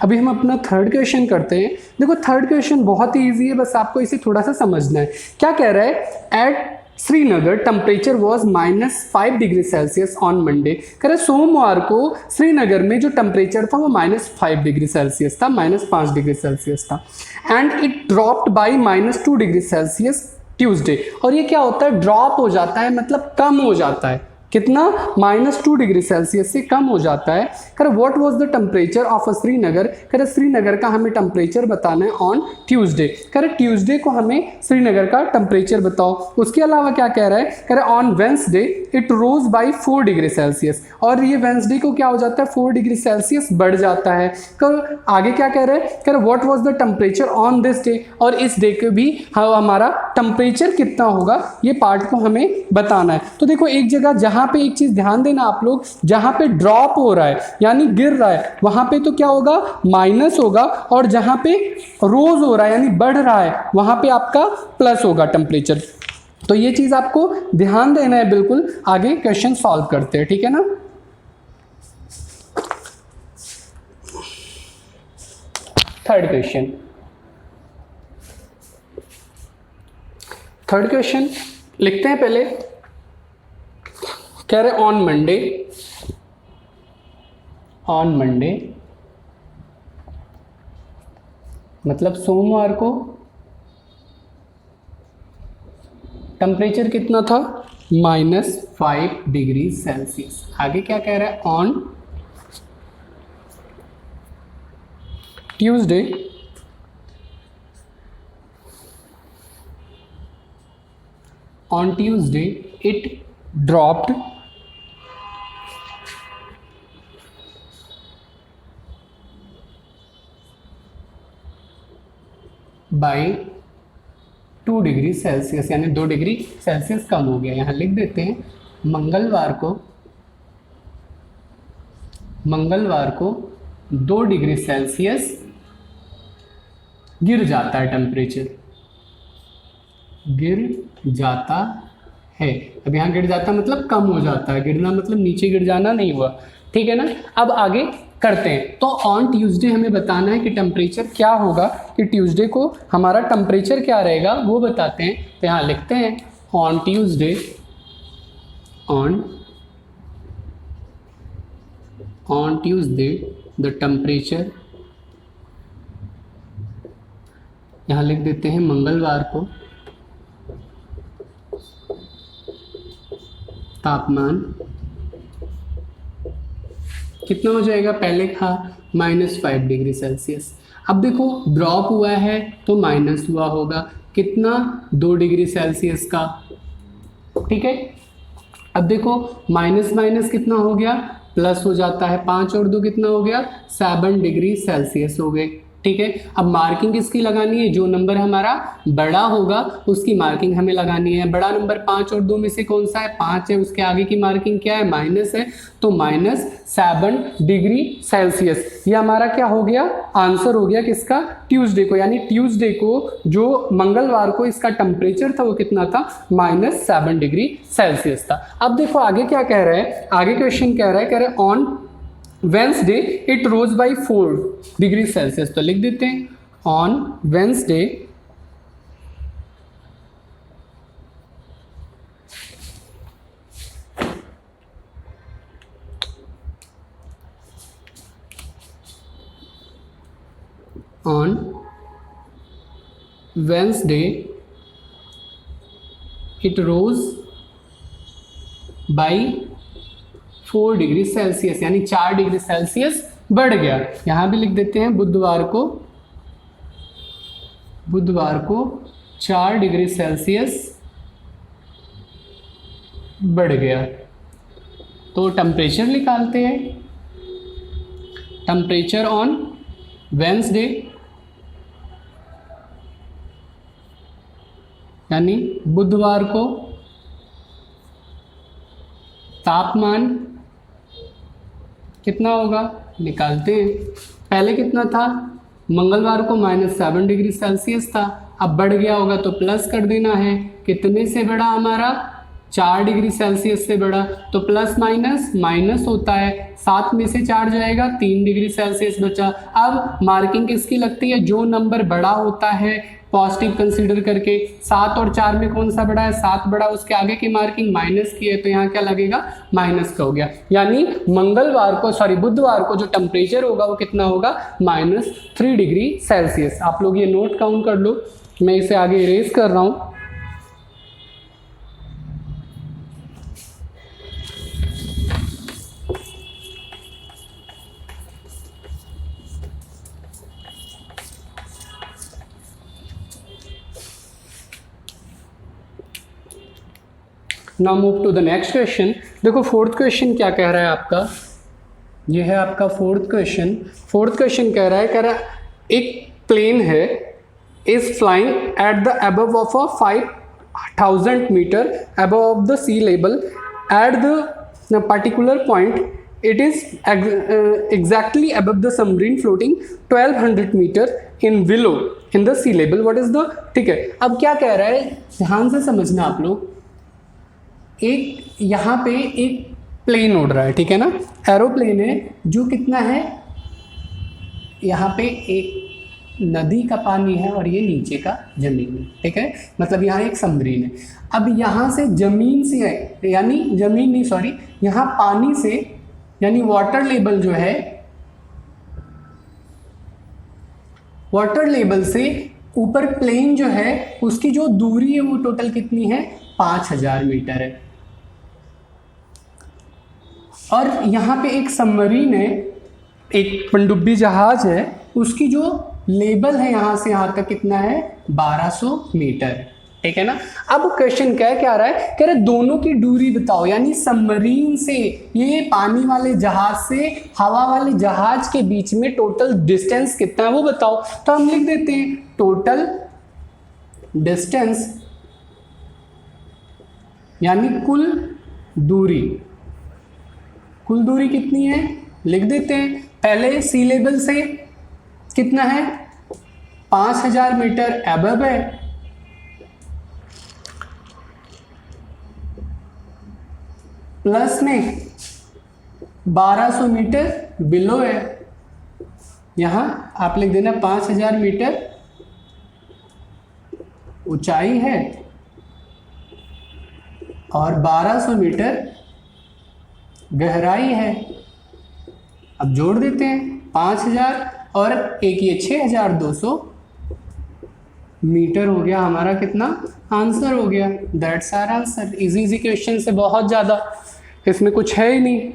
अभी हम अपना थर्ड क्वेश्चन करते हैं। देखो थर्ड क्वेश्चन बहुत ही ईजी है, बस आपको इसे थोड़ा सा समझना है। क्या कह रहा है, at Srinagar temperature was -5 degree Celsius on Monday. कह रहे सोमवार को श्रीनगर में जो टेम्परेचर था वो -5 डिग्री सेल्सियस था, -5 डिग्री सेल्सियस था। And it dropped by -2 degree Celsius Tuesday. और ये क्या होता है, ड्रॉप हो जाता है मतलब कम हो जाता है, कितना, -2 डिग्री सेल्सियस से कम हो जाता है। कर what was the temperature of a Srinagar, कर श्रीनगर का हमें टेम्परेचर बताना है ऑन ट्यूसडे। कर ट्यूसडे को हमें श्रीनगर का टेम्परेचर बताओ। उसके अलावा क्या कह रहा है, कर on Wednesday it rose by 4 degree Celsius. और ये वेंसडे को क्या हो जाता है, 4 डिग्री सेल्सियस बढ़ जाता है। कर आगे क्या कह रहा है, कर what was the temperature on this day, और इस डे के भी हमारा टेम्परेचर कितना होगा ये पार्ट को हमें बताना है। तो देखो एक जगह जहां पे एक चीज ध्यान देना आप लोग, जहां पे ड्रॉप हो रहा है यानी गिर रहा है वहां पे तो क्या होगा, माइनस होगा, और जहां पे रोज हो रहा है यानी बढ़ रहा है वहां पे आपका प्लस होगा टेम्परेचर। तो ये चीज आपको ध्यान देना है बिल्कुल। आगे क्वेश्चन सॉल्व करते हैं, ठीक है ना। थर्ड क्वेश्चन लिखते हैं पहले। कह रहे ऑन मंडे मतलब सोमवार को टेम्परेचर कितना था, -5 डिग्री सेल्सियस। आगे क्या कह रहा है, on Tuesday it dropped by 2 degree Celsius, यानी 2 डिग्री सेल्सियस कम हो गया। यहाँ लिख देते हैं मंगलवार को 2 डिग्री सेल्सियस गिर जाता है, टेम्परेचर गिर जाता है। अब यहाँ गिर जाता मतलब कम हो जाता है, गिरना मतलब नीचे गिर जाना नहीं हुआ, ठीक है ना। अब आगे करते हैं। तो ऑन ट्यूसडे हमें बताना है कि टेम्परेचर क्या होगा, कि ट्यूसडे को हमारा टेम्परेचर क्या रहेगा वो बताते हैं। तो यहाँ लिखते हैं ऑन ट्यूसडे द टेम्परेचर, यहाँ लिख देते हैं मंगलवार को तापमान कितना हो जाएगा, पहले था -5 डिग्री सेल्सियस। अब देखो ड्रॉप हुआ है तो माइनस हुआ होगा, कितना, 2 डिग्री सेल्सियस का, ठीक है। अब देखो माइनस माइनस कितना हो गया, प्लस हो जाता है, 5 और 2 कितना हो गया, 7 डिग्री सेल्सियस हो गए, ठीक है। अब मार्किंग किसकी लगानी है, जो नंबर हमारा बड़ा होगा उसकी मार्किंग हमें लगानी है। बड़ा नंबर 5 और 2 में से कौन सा है, 5 है, उसके आगे की मार्किंग क्या है, माइनस है, तो -7 डिग्री सेल्सियस। ये हमारा क्या हो गया, आंसर हो गया किसका, ट्यूसडे को। यानी ट्यूसडे को जो मंगलवार को इसका टेम्परेचर था वो कितना था, -7 डिग्री सेल्सियस था। अब देखो आगे क्या कह रहा है, आगे क्वेश्चन कह रहा है on Wednesday it rose by 4 degree Celsius. तो लिख देते हैं on Wednesday it rose by 4 degree Celsius, यानी 4 डिग्री सेल्सियस बढ़ गया। यहां भी लिख देते हैं बुधवार को 4 डिग्री सेल्सियस बढ़ गया। तो टेम्परेचर निकालते हैं। टेम्परेचर ऑन वेंसडे यानी बुधवार को तापमान कितना होगा, निकालते हैं। पहले कितना था, मंगलवार को -7 डिग्री सेल्सियस था, अब बढ़ गया होगा तो प्लस कर देना है। कितने से बढ़ा हमारा, 4 डिग्री सेल्सियस से बड़ा, तो प्लस माइनस माइनस होता है, 7 में से 4 जाएगा, 3 डिग्री सेल्सियस बचा। अब मार्किंग किसकी लगती है, जो नंबर बड़ा होता है पॉजिटिव कंसीडर करके। 7 और 4 में कौन सा बड़ा है, 7 बड़ा, उसके आगे की मार्किंग माइनस की है, तो यहाँ क्या लगेगा, माइनस का हो गया। यानी बुधवार को जो टेम्परेचर होगा वो कितना होगा, -3 डिग्री सेल्सियस। आप लोग ये नोट काउंट कर लो, मैं इसे आगे इरेज कर रहा हूँ। Now move to the next question. देखो फोर्थ क्वेश्चन क्या कह रहा है आपका, ये है आपका फोर्थ क्वेश्चन। फोर्थ क्वेश्चन कह रहा है एक प्लेन है is flying at the above of a 5000 metre above of the sea level at the particular point it is exactly above the submarine floating 1200 meter in below in the sea level. What is the, ठीक है। अब क्या कह रहा है, ध्यान से समझना आप लोग। एक यहाँ पे एक प्लेन उड़ रहा है, ठीक है ना, एरोप्लेन है जो कितना है, यहाँ पे एक नदी का पानी है और ये नीचे का जमीन है, ठीक है, मतलब यहाँ एक सबमरीन है। अब यहाँ से जमीन से है, यानी जमीन नहीं सॉरी, यहाँ पानी से यानी वाटर लेवल जो है, वाटर लेवल से ऊपर प्लेन जो है उसकी जो दूरी है वो टोटल कितनी है, 5000 मीटर है। और यहाँ पे एक सबमरीन है, एक पनडुब्बी जहाज है, उसकी जो लेवल है यहाँ से यहाँ तक कितना है, 1200 मीटर, ठीक है ना। अब क्वेश्चन क्या आ रहा है, कह रहे दोनों की दूरी बताओ, यानी सबमरीन से ये पानी वाले जहाज से हवा वाले जहाज के बीच में टोटल डिस्टेंस कितना है वो बताओ। तो हम लिख देते हैं टोटल डिस्टेंस यानी कुल दूरी, कुल दूरी कितनी है लिख देते हैं। पहले सी लेवल से कितना है, 5000 मीटर अबव है, प्लस में 1200 मीटर बिलो है। यहां आप लिख देना 5000 मीटर ऊंचाई है और 1200 मीटर गहराई है। अब जोड़ देते हैं 5000 और एक ये 6200 मीटर हो गया हमारा कितना, आंसर हो गया। That's our answer. Easy question से बहुत ज़्यादा इसमें कुछ है ही नहीं,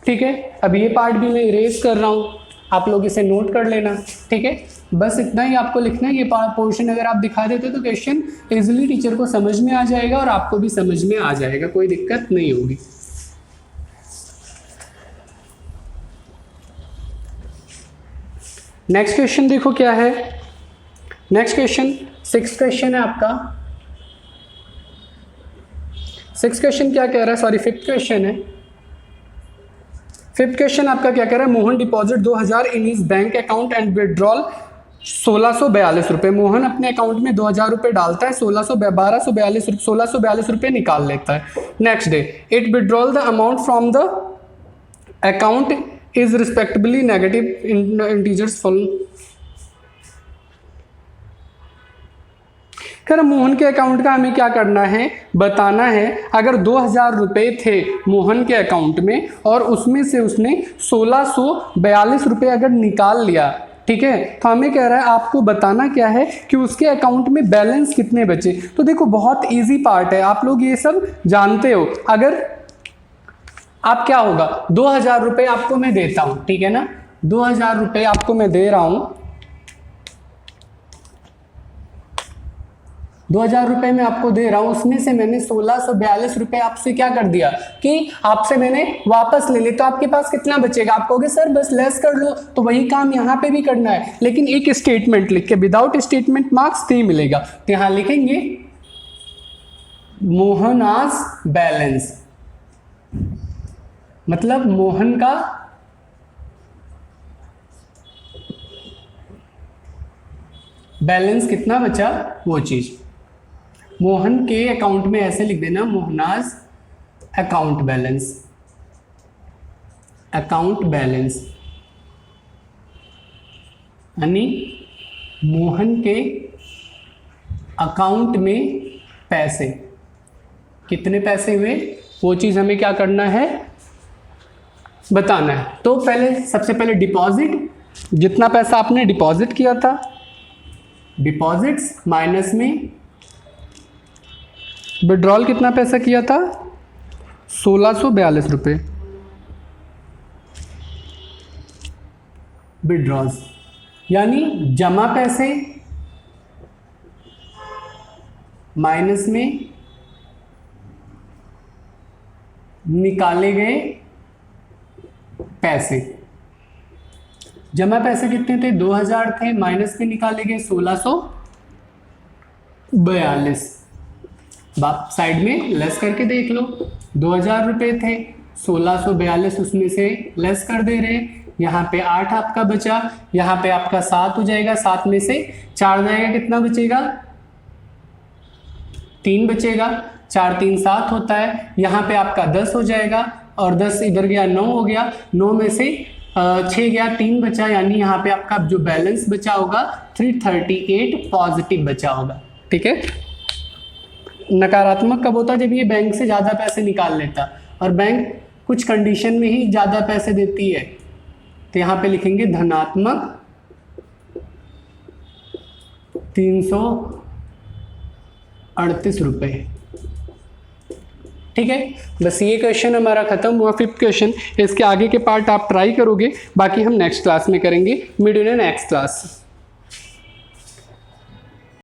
ठीक है। अब ये पार्ट भी मैं इरेज कर रहा हूँ, आप लोग इसे नोट कर लेना, ठीक है। बस इतना ही आपको लिखना है। ये पोर्शन अगर आप दिखा देते तो क्वेश्चन इजीली टीचर को समझ में आ जाएगा और आपको भी समझ में आ जाएगा, कोई दिक्कत नहीं होगी। नेक्स्ट क्वेश्चन देखो क्या है। नेक्स्ट क्वेश्चन 6th क्वेश्चन है आपका। 6th क्वेश्चन क्या कह रहा है, सॉरी 5th क्वेश्चन है। 5th क्वेश्चन आपका क्या कह रहा है, Mohan deposit 2000 in his bank account and withdrawal 1642 रुपये। मोहन अपने अकाउंट में 2000 रुपये डालता है, 1642 रुपये निकाल लेता है। Next day it withdrawal the amount from the account is respectively negative integers follow. कर मोहन के अकाउंट का हमें क्या करना है, बताना है। अगर 2000 रुपये थे मोहन के अकाउंट में और उसमें से उसने 1642 रुपये अगर निकाल लिया, ठीक है, तो हमें कह रहा है आपको बताना क्या है कि उसके अकाउंट में बैलेंस कितने बचे। तो देखो बहुत इजी पार्ट है, आप लोग ये सब जानते हो। अगर आप क्या होगा, 2000 रुपये आपको मैं देता हूं, ठीक है ना, 2000 रुपये आपको मैं दे रहा हूं, 2000 रुपये में आपको दे रहा हूं, उसमें से मैंने 1642 रुपये आपसे क्या कर दिया कि आपसे मैंने वापस ले ली, तो आपके पास कितना बचेगा। आप कहोगे सर बस लेस कर लो, तो वही काम यहाँ पे भी करना है, लेकिन एक स्टेटमेंट लिख के, विदाउट स्टेटमेंट मार्क्स नहीं मिलेगा। तो यहाँ लिखेंगे मोहनास बैलेंस, मतलब मोहन का बैलेंस कितना बचा वो चीज। मोहन के अकाउंट में ऐसे लिख देना मोहनास अकाउंट बैलेंस, अकाउंट बैलेंस यानी मोहन के अकाउंट में पैसे, कितने पैसे हुए वो चीज़ हमें क्या करना है, बताना है। तो पहले सबसे पहले डिपॉजिट, जितना पैसा आपने डिपॉजिट किया था, डिपॉजिट्स माइनस में विड्रॉल कितना पैसा किया था, 1642 रुपये विड्रॉल्स, यानी जमा पैसे माइनस में निकाले गए पैसे। जमा पैसे कितने थे, 2000 थे, माइनस में निकाले गए 1642। आप साइड में लेस करके देख लो, 2000 रुपये थे, 1642 उसमें से लेस कर दे रहे हैं, यहाँ पे 8 आपका बचा, यहाँ पे आपका 7 हो जाएगा, 7 में से 4 जाएगा, कितना बचेगा, 3 बचेगा, 4 3 7 होता है, यहाँ पे आपका 10 हो जाएगा, और 10 इधर गया 9 हो गया, 9 में से 6 गया, 3 बचा, यानी यहाँ पे आपका जो बैलेंस बचा होगा 338 पॉजिटिव बचा होगा। ठीक है। नकारात्मक कब होता है, जब ये बैंक से ज़्यादा पैसे निकाल लेता, और बैंक कुछ कंडीशन में ही ज़्यादा पैसे देती है, तो यहाँ पे लिखेंगे धनात्मक 338 रुपये। ठीक है, बस ये क्वेश्चन हमारा खत्म हुआ, 5th क्वेश्चन। इसके आगे के पार्ट आप ट्राई करोगे, बाकी हम नेक्स्ट क्लास में करेंगे। Meet you in next class.